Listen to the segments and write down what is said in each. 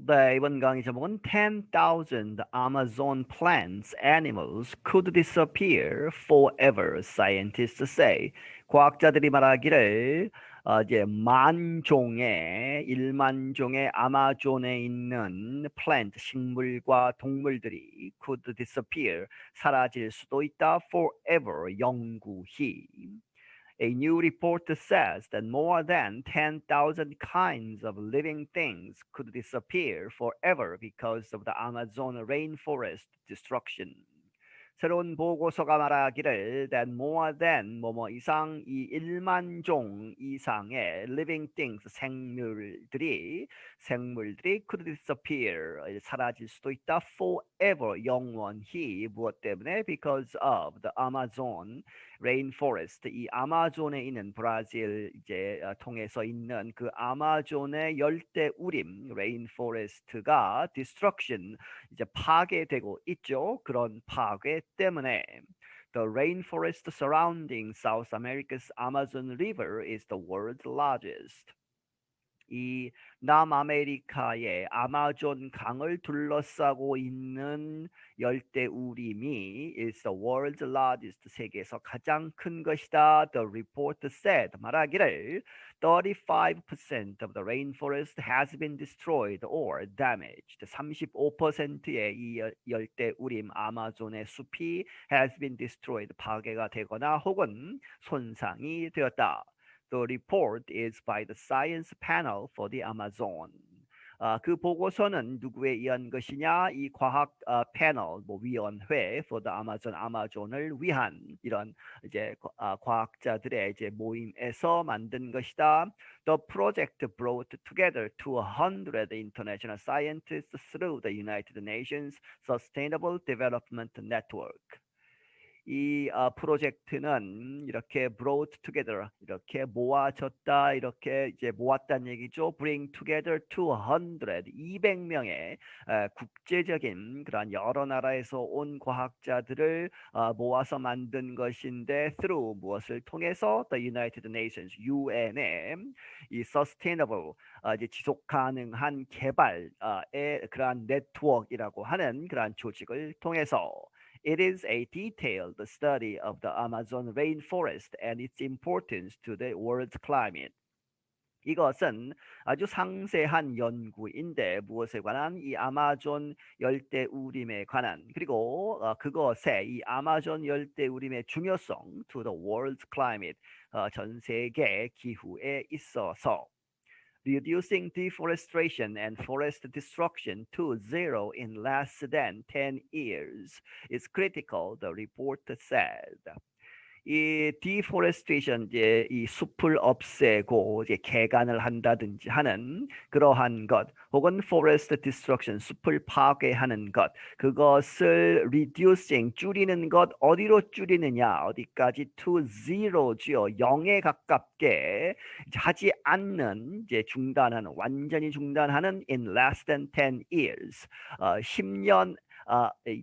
네, 이번 강의 제목은 10,000 Amazon plants, animals could disappear forever, scientists say. 과학자들이 말하기를 이제 10,000종의 10,000종의 아마존에 있는 plant, 식물과 동물들이 could disappear, 사라질 수도 있다 forever, 영구히. A new report says that more than 10,000 kinds of living things could disappear forever because of the Amazon rainforest destruction. 새로운 보고서가 말하기를 that more than 뭐뭐 이상 이 1만 종 이상의 living things 생물들이 could disappear 사라질 수도 있다 forever 영원히 무엇 때문에 because of the Amazon rainforest 이 아마존에 있는 브라질 이제 통해서 있는 그 아마존의 열대우림 rainforest가 destruction 이제 파괴되고 있죠. 그런 파괴 때문에 the rainforest surrounding South America's Amazon River is the world's largest. 이 남아메리카의 아마존 강을 둘러싸고 있는 열대우림이 is the world's largest 세계에서 가장 큰 것이다. The report said 말하기를 35% of the rainforest has been destroyed or damaged. 35%의 이 열대우림 아마존의 숲이 has been destroyed 파괴가 되거나 혹은 손상이 되었다. The report is by the Science Panel for the Amazon. 그 보고서는 누구에 의한 것이냐? 이 과학 패널, 위원회 for the Amazon, 아마존을 위한 이런 이제 과학자들의 이제 모임에서 만든 것이다. The project brought together 200 international scientists through the United Nations Sustainable Development Network. 이 프로젝트는 이렇게 brought together 이렇게 모아졌다 이렇게 이제 모았다는 얘기죠. Bring together 200명의 국제적인 그런 여러 나라에서 온 과학자들을 모아서 만든 것인데 through 무엇을 통해서 the United Nations UN의 이 sustainable 이제 지속 가능한 개발의 그러한 네트워크이라고 하는 그러한 조직을 통해서 It is a detailed study of the Amazon rainforest and its importance to the world's climate. 이것은 아주 상세한 연구인데 무엇에 관한 이 아마존 열대우림에 관한 그리고 그것의 이 아마존 열대우림의 중요성 to the world's climate 전 세계 기후에 있어서 Reducing deforestation and forest destruction to zero in less than 10 years is critical, the report said. 이 deforestation 이제 이 숲을 없애고 이제 개간을 한다든지 하는 그러한 것 혹은 forest destruction 숲을 파괴하는 것 그것을 reducing 줄이는 것 어디로 줄이느냐 어디까지 to zero지요 0에 가깝게 하지 않는 이제 중단하는 완전히 중단하는 in less than 10 years 10년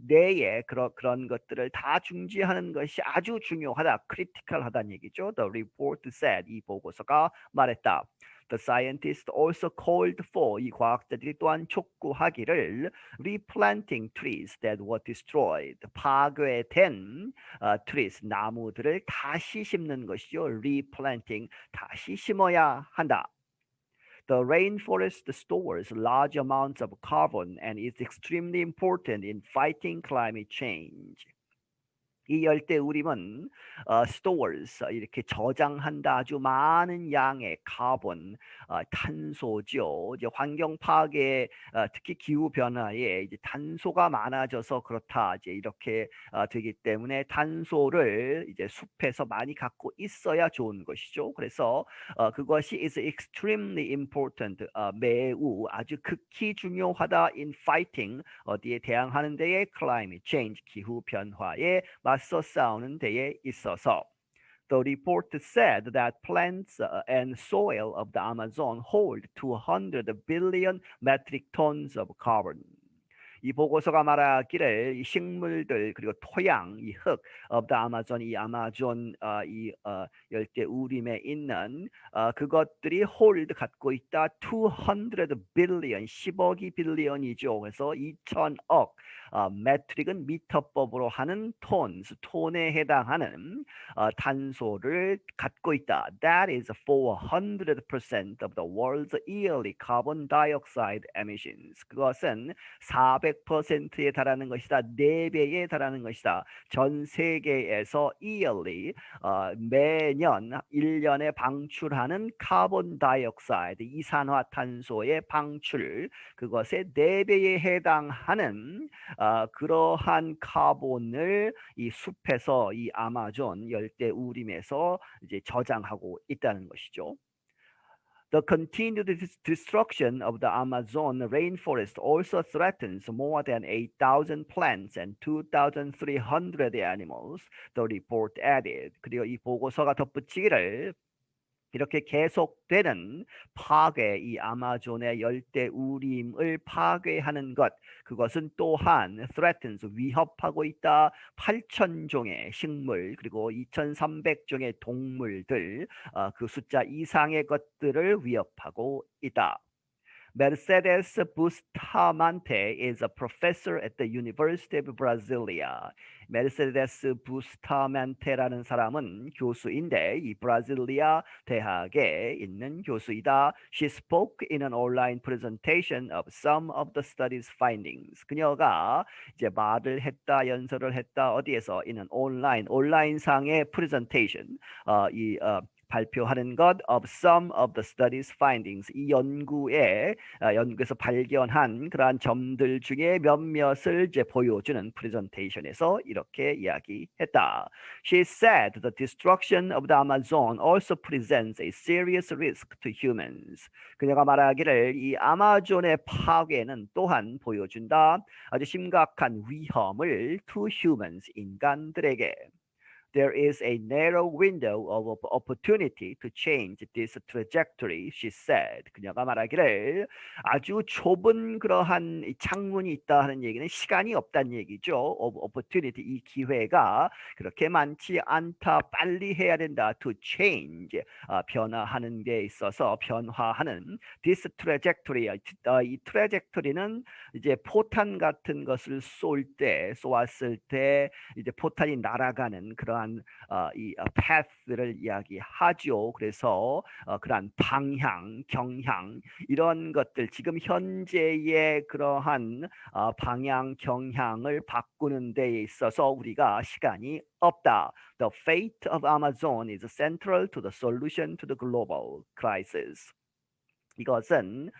내에 그런 것들을 다 중지하는 것이 아주 중요하다, 크리티컬하다는 얘기죠. The report said 이 보고서가 말했다. The scientists also called for 이 과학자들이 또한 촉구하기를 replanting trees that were destroyed 파괴된 trees 나무들을 다시 심는 것이죠. replanting 다시 심어야 한다. The rainforest stores large amounts of carbon and is extremely important in fighting climate change. 이 열대우림은 stores 이렇게 저장한다 아주 많은 양의 카본 탄소죠. 이제 환경 파괴 특히 기후 변화에 이제 탄소가 많아져서 그렇다 이제 이렇게 되기 때문에 탄소를 이제 숲에서 많이 갖고 있어야 좋은 것이죠. 그래서 그것이 is extremely important 매우 아주 극히 중요하다 in fighting 어디에 대항하는 데에 climate change 기후 변화에 맞서 싸우는 데에 있어서 The report said that plants and soil of the Amazon hold 200 billion metric tons of carbon. 이 보고서가 말하기를 이 식물들 그리고 토양, 이 흙, of the Amazon, 이 아마존 열대우림에 있는 그것들이 홀드 갖고 있다 200 billion 10억이 빌리언이죠. 그래서 2000억 메트릭은 미터법으로 하는 톤에 해당하는 탄소를 갖고 있다. That is 400% of the world's yearly carbon dioxide emissions. 그것은 400%에 달하는 것이다. 4배에 달하는 것이다. 전 세계에서 yearly 매년 1년에 방출하는 카본 다이옥사이드 이산화탄소의 방출 그것의 4배에 해당하는 그러한 카본을 이 숲에서 이 아마존 열대우림에서 이제 저장하고 있다는 것이죠. The continued destruction of the Amazon rainforest also threatens more than 8,000 plants and 2,300 animals, the report added. 그리고 이 보고서가 덧붙이기를 이렇게 계속되는 파괴, 이 아마존의 열대우림을 파괴하는 것, 그것은 또한 threatens, 위협하고 있다. 8,000종의 식물, 그리고 2,300종의 동물들, 그 숫자 이상의 것들을 위협하고 있다. Mercedes Bustamante is a professor at the University of Brasilia. 메르세데스 부스타멘테라는 사람은 교수인데 이 브라질리아 대학에 있는 교수이다. She spoke in an online presentation of some of the study's findings. 그녀가 이제 말을 했다, 연설을 했다. 어디에서? in an 온라인상의 presentation. 발표하는 것 of some of the study's findings. 이 연구에서 발견한 그러한 점들 중에 몇몇을 이제 보여주는 프레젠테이션에서 이렇게 이야기했다. She said the destruction of the Amazon also presents a serious risk to humans. 그녀가 말하기를 이 아마존의 파괴는 또한 보여준다. 아주 심각한 위험을 to humans, 인간들에게. There is a narrow window of opportunity to change this trajectory, she said. 그녀가 말하기를 아주 좁은 그러한 창문이 있다 하는 얘기는 시간이 없다는 얘기죠. of opportunity, 이 기회가 그렇게 많지 않다. 빨리 해야 된다. to change, 변화하는 데 있어서 변화하는 this trajectory. 이 trajectory는 이제 포탄 같은 것을 쏘았을 때 이제 포탄이 날아가는 그러한 이 path를 이야기하죠. 그래서 그러한 방향, 경향 이런 것들 지금 현재의 그러한 방향, 경향을 바꾸는 데 있어서 우리가 시간이 없다. The fate of Amazon is central to the solution to the global crisis. 이것은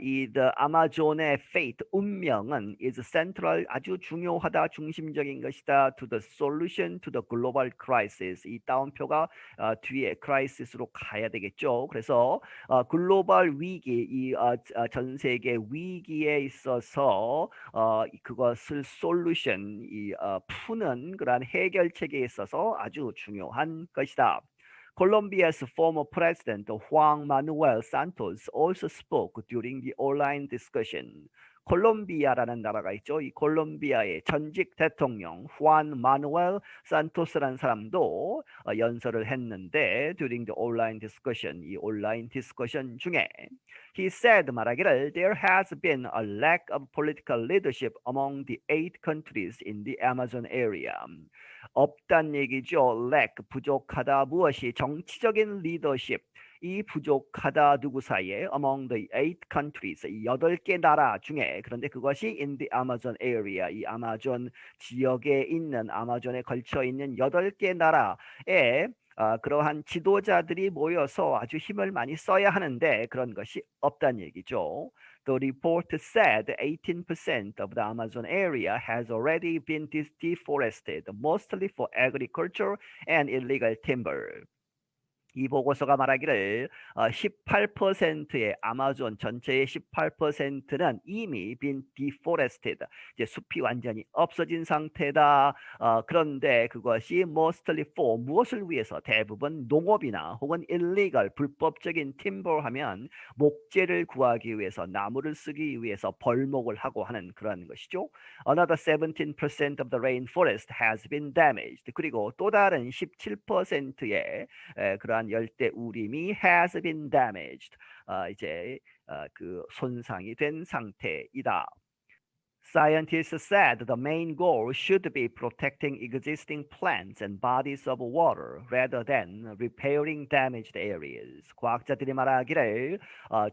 이 the 아마존의 fate 운명은 is central 아주 중요하다 중심적인 것이다 to the solution to the global crisis 이 따옴표가 뒤에 crisis로 가야 되겠죠. 그래서 글로벌 위기 이 전 세계 위기에 있어서 그것을 solution 이 푸는 그러한 해결책에 있어서 아주 중요한 것이다. Colombia's former president Juan Manuel Santos also spoke during the online discussion. 콜롬비아라는 나라가 있죠. 이 콜롬비아의 전직 대통령 후안 마누엘 산토스라는 사람도 연설을 했는데 during the online discussion, 이 온라인 디스커션 중에 he said 말하기를 there has been a lack of political leadership among the 8 countries in the Amazon area. 없단 얘기죠. lack, 부족하다. 무엇이? 정치적인 리더십. 이 부족하다 누구 사이에? Among the 8 countries, 이 8개 나라 중에. 그런데 그것이 in the Amazon area, 이 아마존 지역에 있는 아마존에 걸쳐 있는 8개 나라에 그러한 지도자들이 모여서 아주 힘을 많이 써야 하는데 그런 것이 없다는 얘기죠. The report said 18% of the Amazon area has already been deforested, mostly for agriculture and illegal timber. 이 보고서가 말하기를 18%의 아마존 전체의 18%는 이미 been deforested. 이제 숲이 완전히 없어진 상태다. 그런데 그것이 mostly for 무엇을 위해서 대부분 농업이나 혹은 illegal 불법적인 timber하면 목재를 구하기 위해서 나무를 쓰기 위해서 벌목을 하고 하는 그런 것이죠. Another 17% of the rainforest has been damaged. 그리고 또 다른 17%의 그러한 열대우림이 has been damaged. 이제 그 손상이 된 상태이다. Scientists said the main goal should be protecting existing plants and bodies of water rather than repairing damaged areas. 과학자들이 말하기를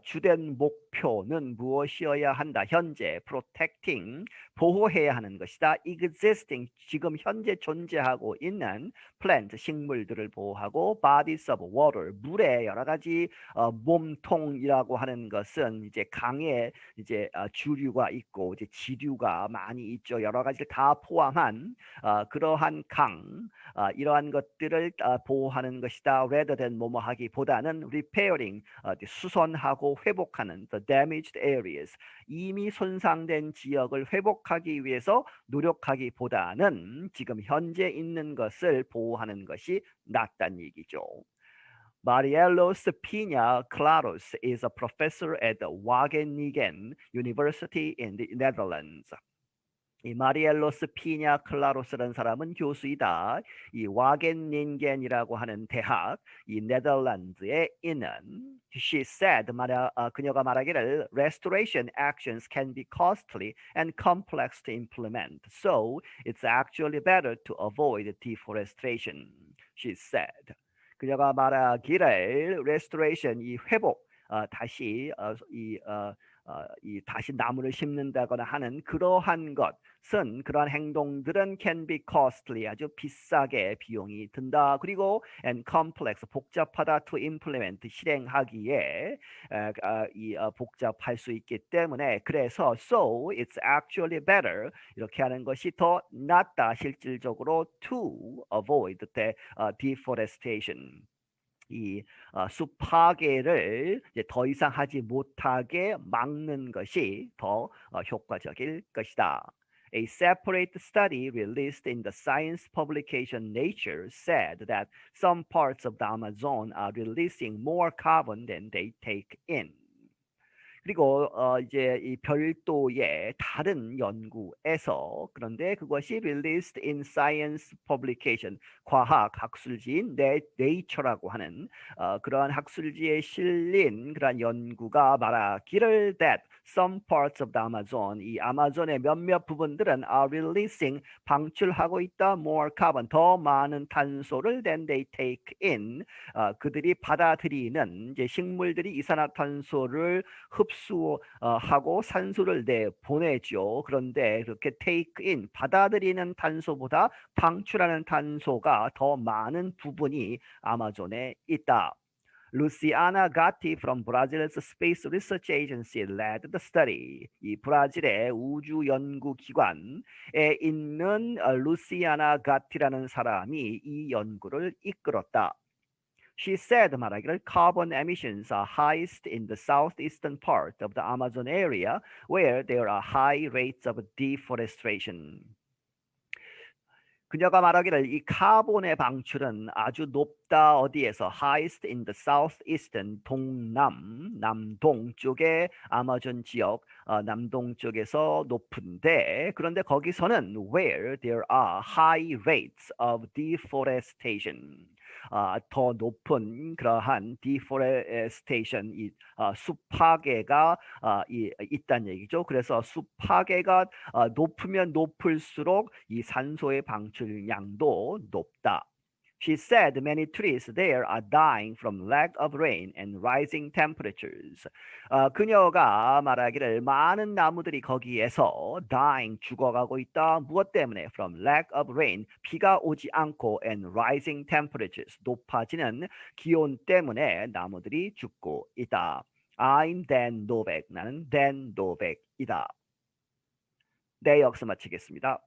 주된 목표는 무엇이어야 한다. 현재 protecting 보호해야 하는 것이다. existing 지금 현재 존재하고 있는 plant 식물들을 보호하고 bodies of water 물의 여러 가지 몸통이라고 하는 것은 이제 강에 이제 주류가 있고 이제 지류가 많이 있죠. 여러 가지를 다 포함한 그러한 강 이러한 것들을 보호하는 것이다. rather than 뭐뭐 하기보다는 repairing 수선하고 회복하는 the damaged areas 이미 손상된 지역을 회복하기 위해서 노력하기보다는 지금 현재 있는 것을 보호하는 것이 낫다는 얘기죠. Mariello Spina Claros is a professor at the Wageningen University in the Netherlands. 이 마리엘로 스피냐 클라로스라는 사람은 교수이다. 이 와겐닌겐이라고 하는 대학, 이 네덜란드에 있는 she said 그녀가 말하기를 restoration actions can be costly and complex to implement. So it's actually better to avoid deforestation. She said. 그녀가 말하기를 restoration 이 회복 다시 이 다시 나무를 심는다거나 하는 그러한 것은 그러한 행동들은 can be costly 아주 비싸게 비용이 든다. 그리고 and complex 복잡하다 to implement 실행하기에 복잡할 수 있기 때문에 그래서 so it's actually better 이렇게 하는 것이 더 낫다 실질적으로 to avoid the deforestation. 이 숲 파괴를 이제 더 이상 하지 못하게 막는 것이 더 효과적일 것이다. A separate study released in the science publication Nature said that some parts of the Amazon are releasing more carbon than they take in. 그리고 이제 이 별도의 다른 연구에서 그런데 그것이 released in science publication 과학 학술지인 Nature라고 하는 그러한 학술지에 실린 그러한 연구가 말하기를 that some parts of the Amazon 이 아마존의 몇몇 부분들은 are releasing 방출하고 있다 more carbon 더 많은 탄소를 than they take in 그들이 받아들이는 이제 식물들이 이산화탄소를 흡수하고 산소를 내보내죠. 그런데 그렇게 take in 받아들이는 탄소보다 방출하는 탄소가 더 많은 부분이 아마존에 있다. Luciana Gatti from Brazil's Space Research Agency led the study. 이 브라질의 우주 연구 기관에 있는 루시아나 가티라는 사람이 이 연구를 이끌었다. She said 말하기를 carbon emissions are highest in the southeastern part of the Amazon area where there are high rates of deforestation. 그녀가 말하기를 이 카본의 방출은 아주 높다 어디에서 highest in the southeastern 남동 쪽의 아마존 지역 남동 쪽에서 높은데 그런데 거기서는 where there are high rates of deforestation 더 높은 그러한 deforestation 숲 파괴가 있다는 얘기죠. 그래서 숲 파괴가 높으면 높을수록 이 산소의 방출량도 높다. She said many trees there are dying from lack of rain and rising temperatures. 그녀가 말하기를 많은 나무들이 거기에서 dying 죽어가고 있다. 무엇 때문에? From lack of rain 비가 오지 않고 and rising temperatures 높아지는 기온 때문에 나무들이 죽고 있다. I'm Dan Novak. 나는 Dan Novak이다. 네, 여기서 마치겠습니다.